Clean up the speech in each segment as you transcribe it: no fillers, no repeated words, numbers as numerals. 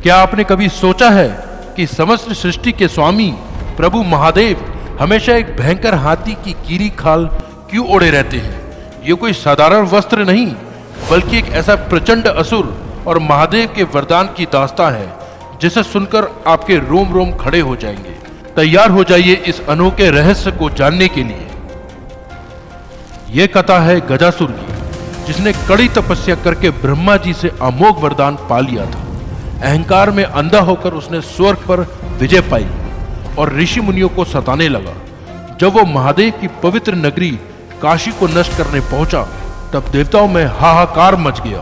क्या आपने कभी सोचा है कि समस्त सृष्टि के स्वामी प्रभु महादेव हमेशा एक भयंकर हाथी की कीरी खाल क्यों ओढ़े रहते हैं? ये कोई साधारण वस्त्र नहीं, बल्कि एक ऐसा प्रचंड असुर और महादेव के वरदान की दास्तां है जिसे सुनकर आपके रोम रोम खड़े हो जाएंगे। तैयार हो जाइए इस अनोखे रहस्य को जानने के लिए। यह कथा है गजासुर की, जिसने कड़ी तपस्या करके ब्रह्मा जी से अमोघ वरदान पा लिया था। अहंकार में अंधा होकर उसने स्वर्ग पर विजय पाई और ऋषि मुनियों को सताने लगा। जब वो महादेव की पवित्र नगरी काशी को नष्ट करने पहुंचा, तब देवताओं में हाहाकार मच गया।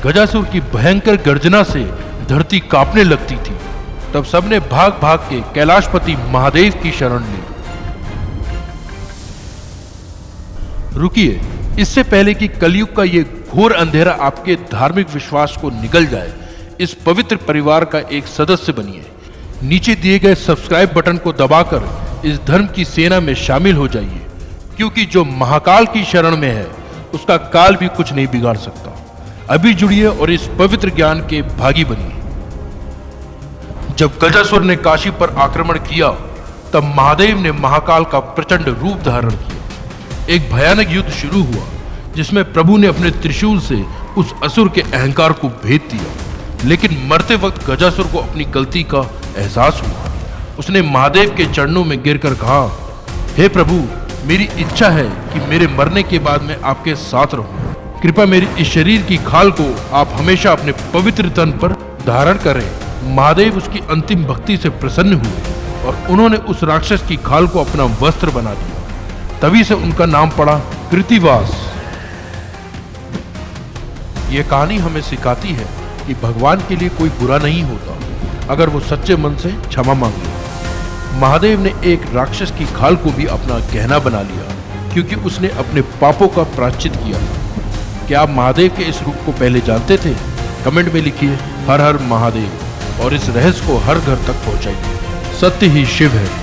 गजासुर की भयंकर गर्जना से धरती कांपने लगती थी। तब सबने भाग भाग के कैलाशपति महादेव की शरण ली। रुकिए, इससे पहले कि कलयुग का ये घोर अंधेरा आपके धार्मिक विश्वास को निगल जाए, इस पवित्र परिवार का एक सदस्य बनिए। नीचे दिए गए सब्सक्राइब बटन को दबाकर इस धर्म की सेना में शामिल हो जाइए, क्योंकि जो महाकाल की शरण में है उसका काल भी कुछ नहीं बिगाड़ सकता। अभी जुड़िए और इस पवित्र ज्ञान के भागी बनिए। जब गजासुर ने काशी पर आक्रमण किया, तब महादेव ने महाकाल का प्रचंड रूप धारण किया। एक भयानक युद्ध शुरू हुआ, जिसमें प्रभु ने अपने त्रिशूल से उस असुर के अहंकार को भेद दिया। लेकिन मरते वक्त गजासुर को अपनी गलती का एहसास हुआ। उसने महादेव के चरणों में गिरकर कहा, हे प्रभु, मेरी इच्छा है कि मेरे मरने के बाद मैं आपके साथ रहूं। कृपया मेरी इस शरीर की खाल को आप हमेशा अपने पवित्र तन पर धारण करें। महादेव उसकी अंतिम भक्ति से प्रसन्न हुए और उन्होंने उस राक्षस की खाल को अपना वस्त्र बना दिया। तभी से उनका नाम पड़ा कृतिवास। यह कहानी हमें सिखाती है कि भगवान के लिए कोई बुरा नहीं होता, अगर वो सच्चे मन से क्षमा मांगे। महादेव ने एक राक्षस की खाल को भी अपना गहना बना लिया, क्योंकि उसने अपने पापों का प्रायश्चित किया था। क्या आप महादेव के इस रूप को पहले जानते थे? कमेंट में लिखिए हर हर महादेव और इस रहस्य को हर घर तक पहुंचाइए। सत्य ही शिव है।